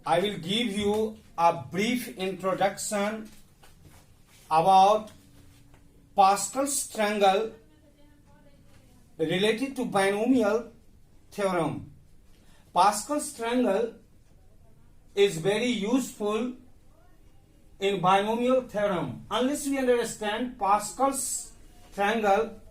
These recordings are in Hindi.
I will give you a brief introduction about Pascal's triangle related to binomial theorem. Pascal's triangle is very useful in binomial theorem. Unless we understand Pascal's triangle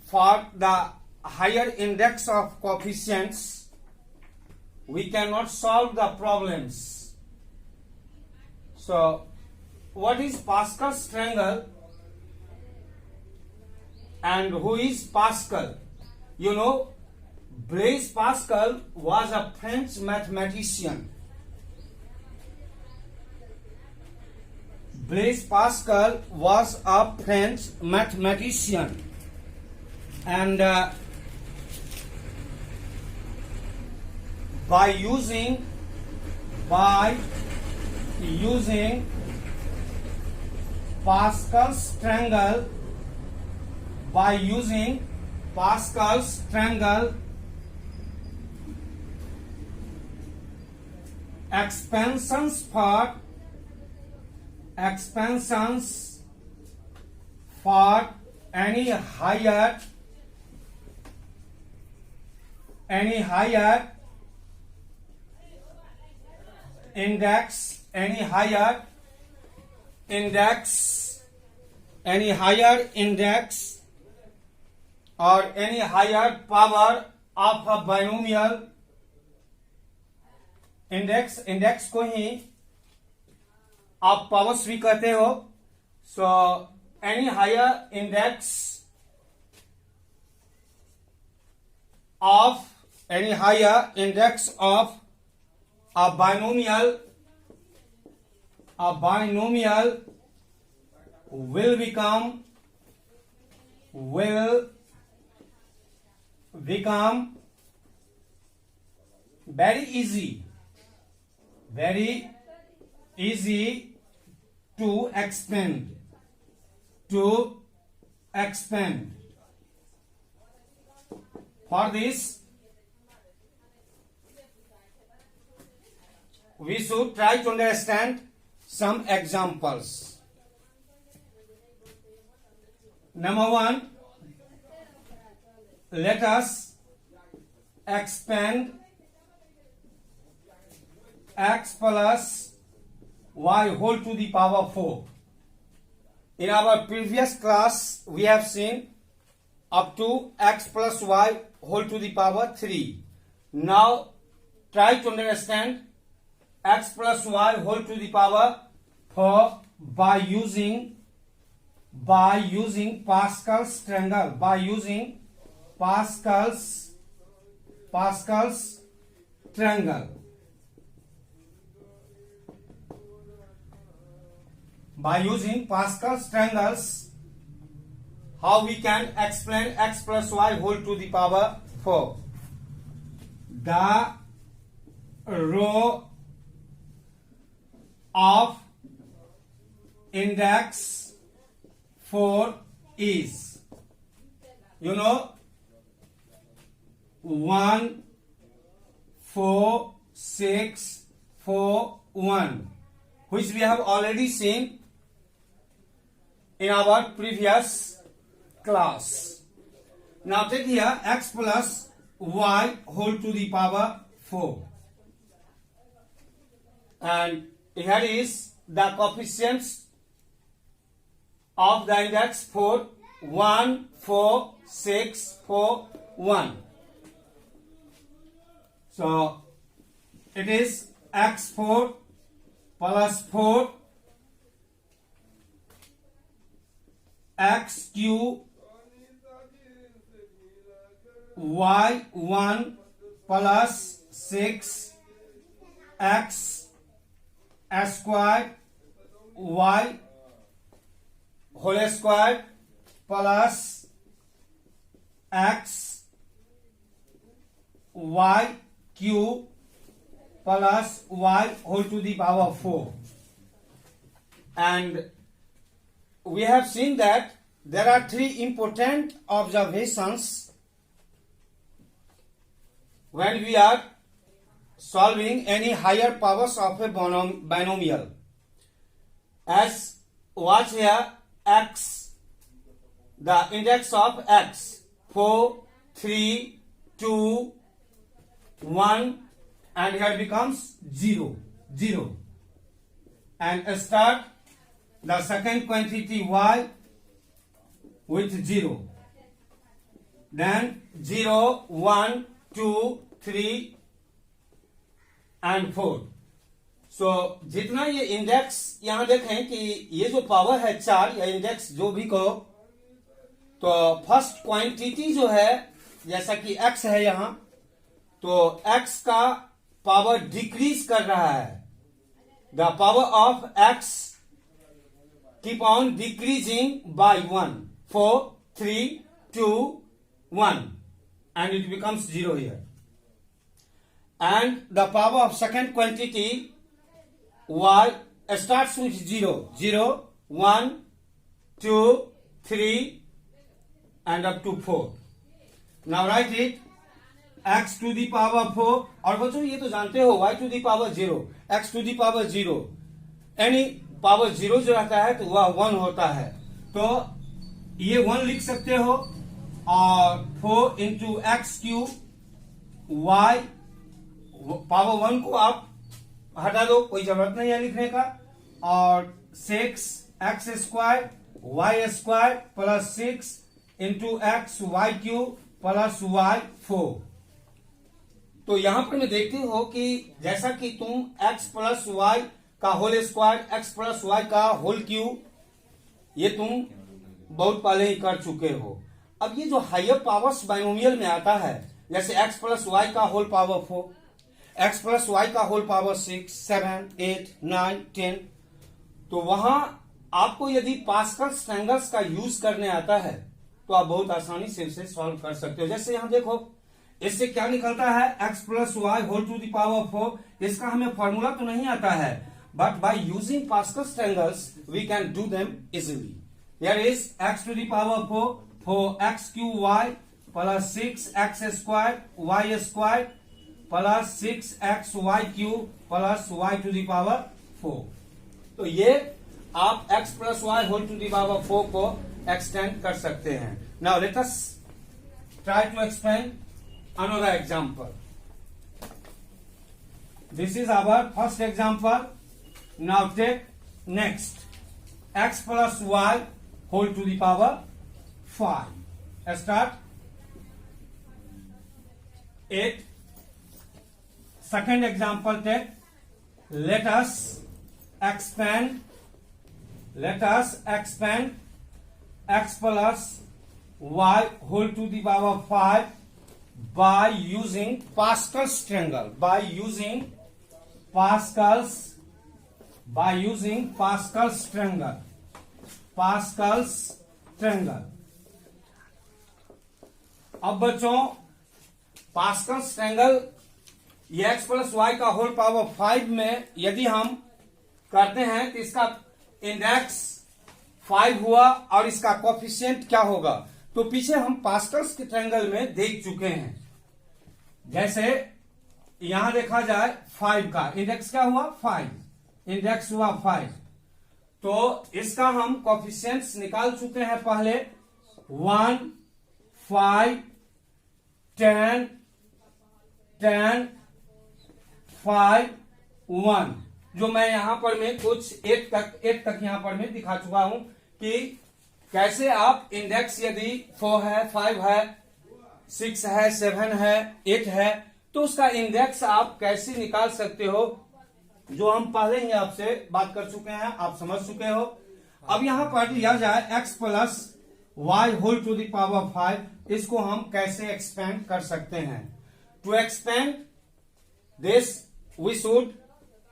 for the higher index of coefficients, we cannot solve the problems. So, what is Pascal's triangle and who is Pascal? You know, Blaise Pascal was a French mathematician. Blaise Pascal was a French mathematician, and by using Pascal's triangle, expansions for any higher index, or any higher power of a binomial index को ही आप पावर्स भी कहते हो. So any higher index of a binomial will become very easy to expand. For this, we should try to understand some examples. Number one, let us expand x plus y whole to the power 4. In our previous class, we have seen up to x plus y whole to the power 3. Now, try to understand x plus y whole to the power 4 by using Pascal's triangle. By using Pascal's triangles, how we can explain x plus y whole to the power 4? The row of index 4 is, 1, 4, 6, 4, 1, which we have already seen in our previous class. Now take here x plus y whole to the power 4, and here is the coefficients of the index 4, 1, 4, 6, 4, 1. So it is x4 plus 4 x cube y1 plus 6 x squared y whole squared plus x y cube plus y whole to the power 4. And we have seen that there are three important observations when we are solving any higher powers of a binomial. As watch here, x, the index of x, 4, 3, 2, 1, and here becomes 0, 0. And start the second quantity y with 0. Then 0, 1, 2, 3 and 4. सो जितना ये इंडेक्स यहां देखें कि ये जो पावर है 4 या इंडेक्स जो भी कहो, तो फर्स्ट क्वांटिटी जो है जैसा कि x है यहां, तो x का पावर डिक्रीज कर रहा है. The power of x keep on decreasing by 1. 4, 3, 2, 1 and it becomes 0 here. And the power of second quantity y starts with 0. 0, 1, 2, 3 and up to 4. Now write it x to the power 4. और बच्चों ये तो जानते हो y to the power 0, x to the power 0, यानी पावर 0 जो रहता है तो वह 1 होता है. तो ये 1 लिख सकते हो और 4 into x Q y power 1 को आप हटा दो, कोई जरूरत नहीं है लिखने का, और 6 X square Y square plus 6 into X Y cube plus Y 4. तो यहां पर मैं देखती हो कि जैसा कि तुम x प्लस वाई का whole square, x plus Y का होल क्यू, ये तुम बहुत पहले ही कर चुके हो. अब ये जो हायर पावर्स बाइनोमियल में आता है, जैसे x प्लस वाई का whole power 4, x plus Y का होल पावर 6, 7, 8, 9, 10, तो वहां आपको यदि पास्कल्स ट्रायंगल्स का यूज करने आता है तो आप बहुत आसानी से इसे सॉल्व कर सकते हो. जैसे यहां देखो, इससे क्या निकलता है, x plus Y whole to the power 4. इसका हमें फॉर्मूला तो नहीं आता है, but by using Pascal's triangles we can do them easily. Here is x to the power 4, 4x cube Y plus 6x square Y square plus 6x Y cube plus Y to the power 4. तो ये आप x plus Y whole to the power 4 को एक्सटेंड कर सकते हैं. Now let us try to explain another example. This is our first example. Now take next x plus y whole to the power 5. Start it. Second example take. Let us expand x plus y whole to the power 5 by using Pascal's triangle. By using Pascal's triangle. Pascal's triangle. अब बच्चों पास्कल्स ट्रायंगल ये x प्लस वाई का होल पावर 5 में यदि हम करते हैं तो इसका इंडेक्स 5 हुआ और इसका कोफिशिएंट क्या होगा, तो पीछे हम पास्कल्स के ट्रायंगल में देख चुके हैं. जैसे यहां देखा जाए 5 का इंडेक्स क्या हुआ, 5 इंडेक्स हुआ 5, तो इसका हम कोफिशिएंट्स निकाल चुके हैं पहले. 1, 5, 10, 10, 5, 1, जो मैं यहां पर मैं कुछ 8 तक यहां पर मैं दिखा चुका हूं कि कैसे आप इंडेक्स यदि 4 है, 5 है, 6 है, 7 है, 8 है, तो उसका इंडेक्स आप कैसे निकाल सकते हो, जो हम पहले ही आपसे बात कर चुके हैं, आप समझ चुके हो. अब यहां पर लिया जाए x plus Y whole to the power 5, इसको हम कैसे एक्सपेंड कर सकते हैं. To expand this we should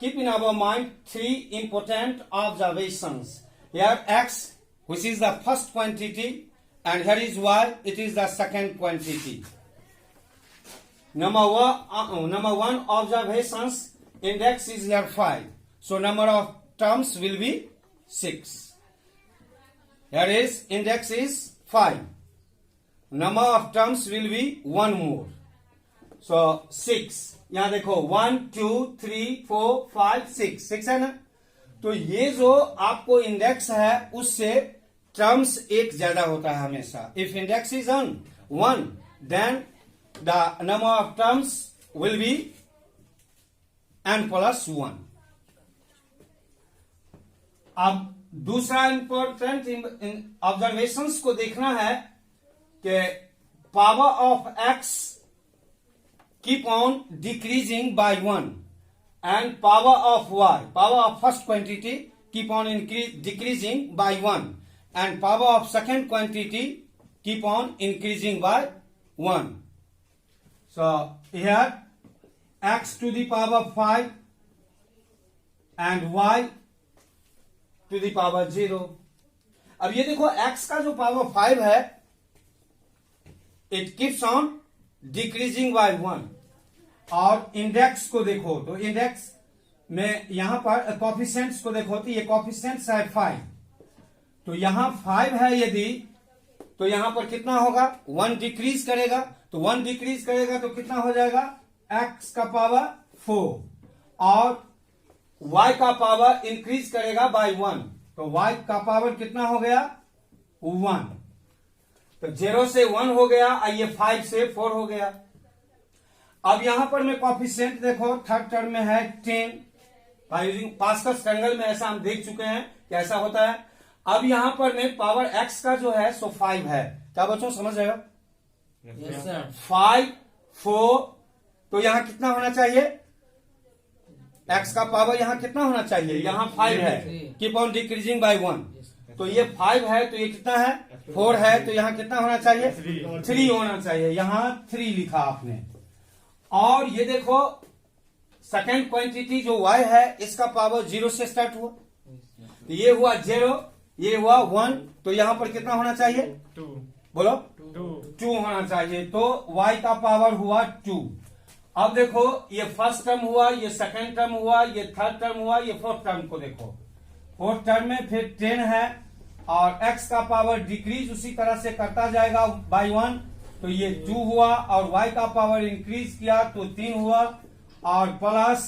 keep in our mind 3 important observations. Here x, which is the first quantity, and here is y, it is the second quantity. Number one observations, index is here 5, so number of terms will be 6. Here is index is 5, number of terms will be 1 more, so 6. यहां देखो 1 2 3 4 5 6 6 है ना। तो ये जो आपको इंडेक्स है उससे टर्म्स एक ज्यादा होता है हमेशा। If index is on 1 then the number of terms will be n+1। अब दूसरा इंपॉर्टेंट ऑब्जर्वेशंस को देखना है कि power of x keep on decreasing by 1 and power of y, power of first quantity keep on decreasing by 1 and power of second quantity keep on increasing by 1. So here x to the power 5 and y to the power 0. अब ये देखो x का जो पावर 5 है it keeps on decreasing by 1 और इंडेक्स को देखो तो इंडेक्स में यहां पर कॉफिशिएंट्स को देखो तो ये कॉफिशिएंट्स है 5, तो यहां 5 है यदि तो यहां पर कितना होगा 1 डिक्रीज करेगा, तो 1 डिक्रीज करेगा तो कितना हो जाएगा x का पावर 4 और y का पावर इंक्रीज करेगा बाय 1 तो y का पावर कितना हो गया 1, तो 0 से 1 हो गया और ये 5 से 4 हो गया। अब यहां पर मैं कॉफिशिएंट देखो थर्ड टर्म में है 10, बाय यूजिंग पास्कल्स ट्रायंगल में ऐसा हम देख चुके हैं कि ऐसा होता है। अब यहां पर मैं पावर x का जो है सो 5 है, क्या बच्चों समझ जाएगा? Yes, sir. 5 4 तो यहां कितना होना चाहिए x का पावर यहां कितना होना चाहिए, यहां 5 है, कीप ऑन डिक्रीजिंग बाय 1 तो ये 5 है तो ये कितना है 4 है तो यहां कितना होना चाहिए 3 होना चाहिए, यहां 3 लिखा आपने। और ये देखो सेकेंड क्वांटिटी जो y है इसका पावर 0 से स्टार्ट हुआ, तो ये हुआ 0 ये हुआ 1 तो यहां पर कितना होना चाहिए 2 बोलो 2 होना चाहिए, तो y का पावर हुआ 2। अब देखो ये फर्स्ट टर्म हुआ, ये सेकेंड टर्म हुआ, ये थर्ड टर्म हुआ, ये फोर्थ टर्म को देखो, फोर्थ टर्म में फिर 10 है और x का पावर डिक्रीज उसी तरह से करता जाएगा बाय 1 तो ये 2 हुआ और y का पावर इंक्रीज किया तो 3 हुआ और प्लस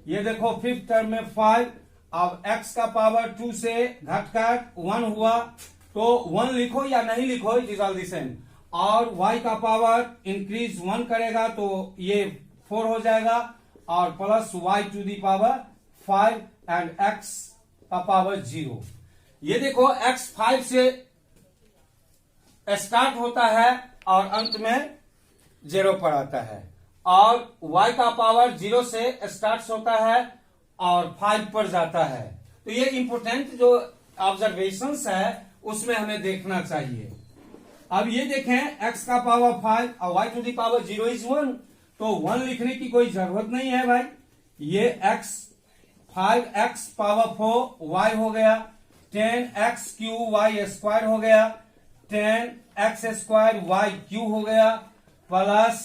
ये देखो फिफ्थ टर्म में 5, अब x का पावर 2 से घटकर 1 हुआ तो 1 लिखो या नहीं लिखो it is all the same, और y का पावर इंक्रीज 1 करेगा तो ये 4 हो जाएगा और plus y to the power 5 and x का पावर 0। ये देखो x 5 से स्टार्ट होता है और अंत में 0 पर आता है और y का पावर 0 से स्टार्ट होता है और 5 पर जाता है, तो ये इंपोर्टेंट जो ऑब्जर्वेशंस है उसमें हमें देखना चाहिए। अब ये देखें x का पावर 5 और y to the power 0 is 1 तो 1 लिखने की कोई जरूरत नहीं है भाई, ये x 5x पावर 4 y हो गया, 10x क्यू y स्क्वायर हो गया, 10x स्क्वायर y क्यू हो गया प्लस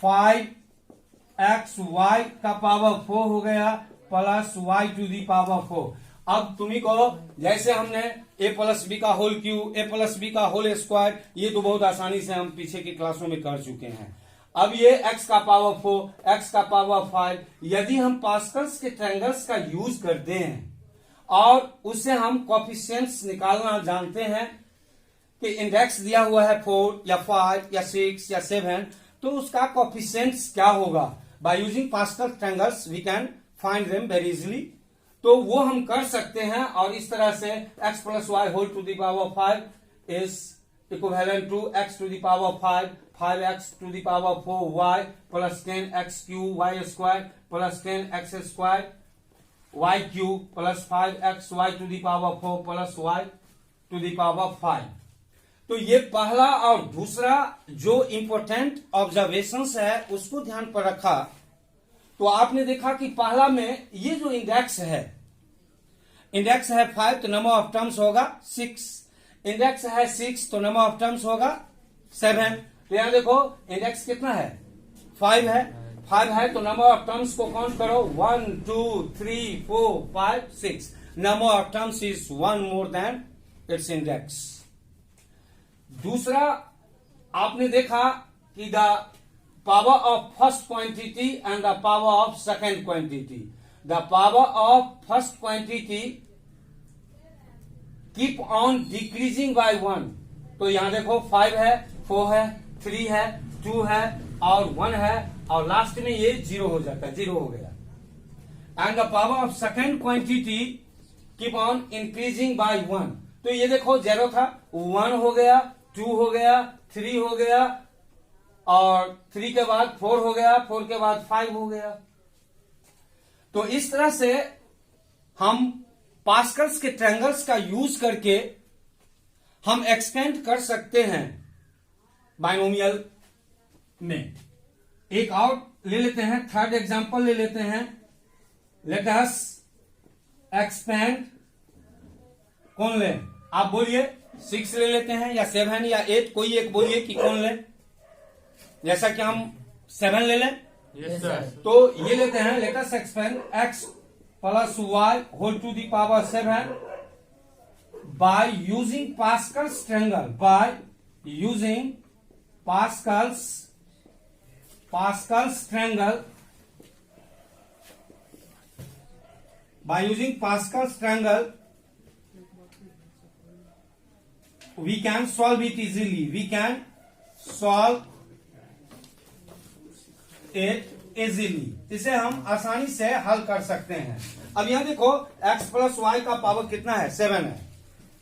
5x y का पावर 4 हो गया plus y to the power 4। अब तुम्ही को जैसे हमने a प्लस बी का whole cube a plus B का होल स्क्वायर ये तो बहुत आसानी से हम पीछे की क्लासों में कर चुके हैं। अब ये x का पावर 4 x का पावर 5 यदि हम पास्कल्स के ट्रायंगल्स का यूज करते हैं और उससे हम कोएफिशिएंट्स निकालना जानते हैं कि इंडेक्स दिया हुआ है 4 या 5 या 6 या 7 तो उसका कोएफिशिएंट्स क्या होगा, by using Pascal triangles we can find them very easily, तो वो हम कर सकते हैं। और इस तरह से x plus Y whole to the power 5 is equivalent to x to the power 5 5x to the power 4y plus 10x cube Y square plus 10x square y cube plus 5x y to the power 4 plus y to the power 5। तो ये पहला और दूसरा जो इंपोर्टेंट ऑब्जर्वेशंस है उसको ध्यान पर रखा तो आपने देखा कि पहला में ये जो इंडेक्स है 5 तो नंबर ऑफ टर्म्स होगा 6, इंडेक्स है 6 तो नंबर ऑफ टर्म्स होगा 7। तो यहां देखो इंडेक्स कितना है 5 है तो नंबर ऑफ टर्म्स को काउंट करो 1 2 3 4 5 6, number of terms is 1 more than it's index. दूसरा आपने देखा कि the power of first quantity and the power of second quantity. The power of first quantity keep on decreasing by 1. तो यहां देखो 5 है, 4 है, 3 है, 2 है और 1 है और लास्ट में ये 0 हो जाता है, 0 हो गया. And the power of second quantity keep on increasing by 1. तो ये देखो 0 था, 1 हो गया, 2 हो गया, 3 हो गया और 3 के बाद 4 हो गया, 4 के बाद 5 हो गया. तो इस तरह से हम पास्कल्स के ट्रायंगल्स का यूज करके हम एक्सपेंड कर सकते हैं बाइनोमियल में. एक और ले लेते हैं, थर्ड एग्जांपल ले लेते हैं. Let us expand. कौन ले? आप बोलिए. 6 ले लेते हैं या 7 या 8, कोई एक बोलिए कि कौन ले. जैसा कि हम 7 ले लें. Yes, sir. तो ये लेते हैं. Let us expand x plus Y whole to the power 7 by using Pascal's triangle. By using Pascal's triangle. By using Pascal's triangle we can solve it easily. We can solve it easily. इसे हम आसानी से हल कर सकते हैं. अब यहां देखो x प्लस वाई का पावर कितना है? 7 है.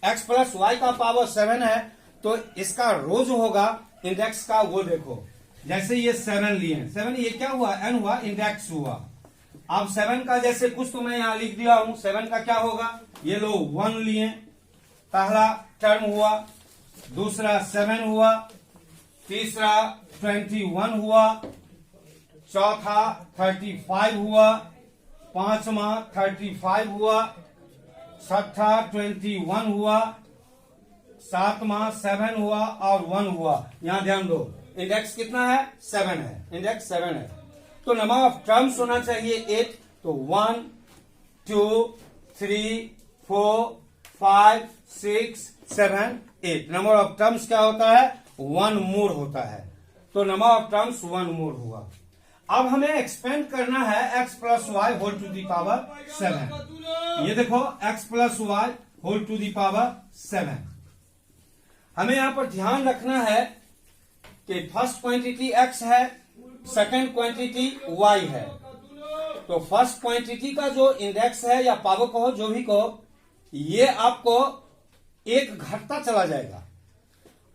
x प्लस वाई का पावर 7 है तो इसका रो जो होगा इंडेक्स का वो देखो. जैसे ये 7 लिए, 7 ये क्या हुआ? n हुआ, इंडेक्स हुआ. अब 7 का जैसे कुछ तो मैं यहां लिख दिया हूं. 7 का क्या होगा? ये लो 1 लिए, पहला टर्म हुआ, दूसरा 7 हुआ, तीसरा 21 हुआ, चौथा 35 हुआ, पांचवा 35 हुआ, छठा 21 हुआ, सातवां 7 हुआ और 1 हुआ. यहां ध्यान दो, इंडेक्स कितना है? 7 है. इंडेक्स 7 है तो नंबर ऑफ टर्म्स होना चाहिए 8. तो 1 2 3 4 5 6 7 8. नंबर ऑफ टर्म्स क्या होता है? 1 मोर होता है. तो नंबर ऑफ टर्म्स 1 मोर हुआ. अब हमें एक्सपेंड करना है x plus Y whole to the power 7. ये देखो x plus Y whole to the power 7. हमें यहां पर ध्यान रखना है कि फर्स्ट क्वांटिटी x है, सेकंड क्वांटिटी y है. तो फर्स्ट क्वांटिटी का जो इंडेक्स है या पावर कहो, जो भी कहो, ये आपको 1 घटता चला जाएगा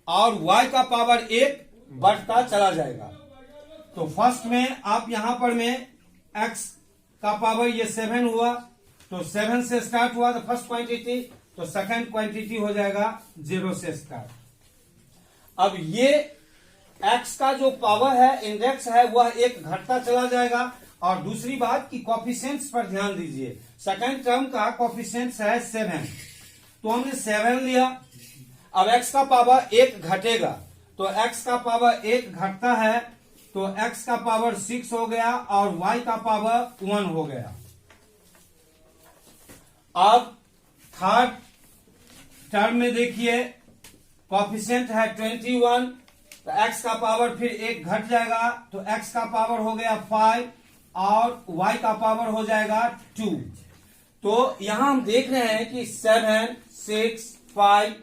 और y का पावर 1 बढ़ता चला जाएगा. तो फर्स्ट में आप यहां पर में x का पावर ये 7 हुआ, तो 7 से स्टार्ट हुआ तो फर्स्ट क्वांटिटी, तो सेकंड क्वांटिटी हो जाएगा 0 से स्टार्ट. अब ये x का जो पावर है, इंडेक्स है, वह 1 घटता चला जाएगा. और दूसरी बात कि कोफिशिएंट्स पर ध्यान दीजिए. सेकंड टर्म का कोफिशिएंट्स है 7, तो हमने 7 लिया. अब x का पावर 1 घटेगा, तो x का पावर 1 घटता है तो x का पावर 6 हो गया और y का पावर 1 हो गया. अब थर्ड टर्म में देखिए कोफिशिएंट है 21, तो x का पावर फिर 1 घट जाएगा, तो x का पावर हो गया 5 और y का पावर हो जाएगा 2. तो यहां हम देख रहे हैं कि 7 6 5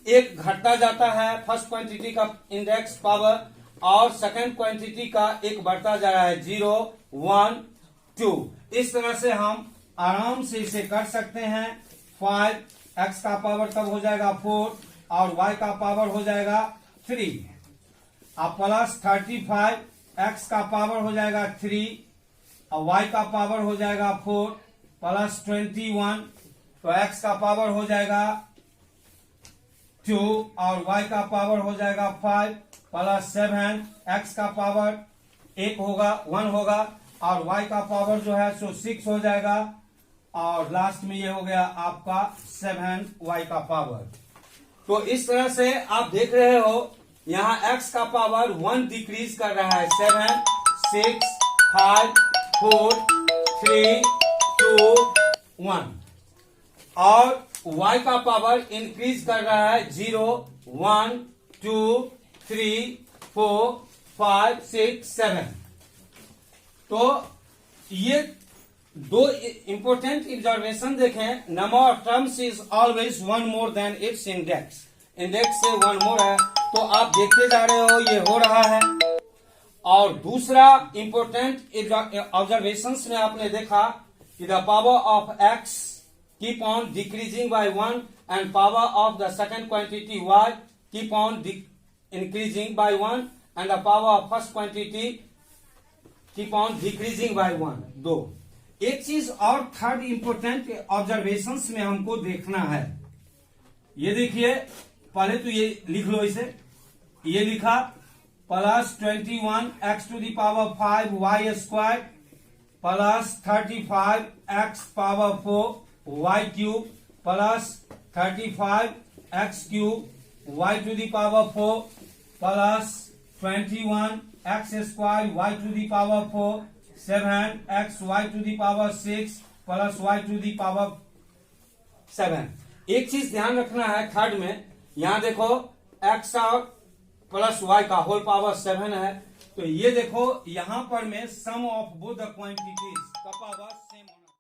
1 घटता जाता है फर्स्ट क्वांटिटी का इंडेक्स पावर और सेकंड क्वांटिटी का 1 बढ़ता जा रहा है 0 1 2. इस तरह से हम आराम से इसे कर सकते हैं. 5 x का पावर तब हो जाएगा 4 और y का पावर हो जाएगा 3. अब प्लस 35 x का पावर हो जाएगा 3 और y का पावर हो जाएगा 4 प्लस 21, तो x का पावर हो जाएगा 2 और y का पावर हो जाएगा 5 प्लस 7. x का पावर 1 होगा 1 होगा और y का पावर जो है सो 6 हो जाएगा और लास्ट में ये हो गया आपका 7 y का पावर. तो इस तरह से आप देख रहे हो यहाँ x का पावर 1 डिक्रीज कर रहा है. 7 6 5 4 3 2 1 और y का पावर इंक्रीज कर रहा है 0 1 2 3 4 5 6 7। तो ये दो इंपॉर्टेंट ऑब्जर्वेशन देखें। Number of terms is always one more than it's index. Index से वन मोर है, तो आप देखते जा रहे हो ये हो रहा है। और दूसरा इंपॉर्टेंट ऑब्जर्वेशन में आपने देखा कि the power of X keep on decreasing by 1 and power of the second quantity Y keep on increasing by 1 and the power of first quantity keep on decreasing by 1। दो एक चीज और थर्ड इंपोर्टेंट ऑब्जर्वेशन में हमको देखना है। ये देखिए, पहले तो ये लिख लो इसे। ये लिखा plus 21 X to the power 5 Y square plus 35 X power 4 Y cube plus 35 X cube Y to the power 4 plus 21 X square Y to the power 4 7 X Y to the power 6 plus Y to the power 7। एक चीज ध्यान रखना है थर्ड में, यहां देखो एक्स और प्लस वाई का होल पावर 7 है। तो ये देखो यहां पर में सम ऑफ बोथ द क्वांटिटीज का पावर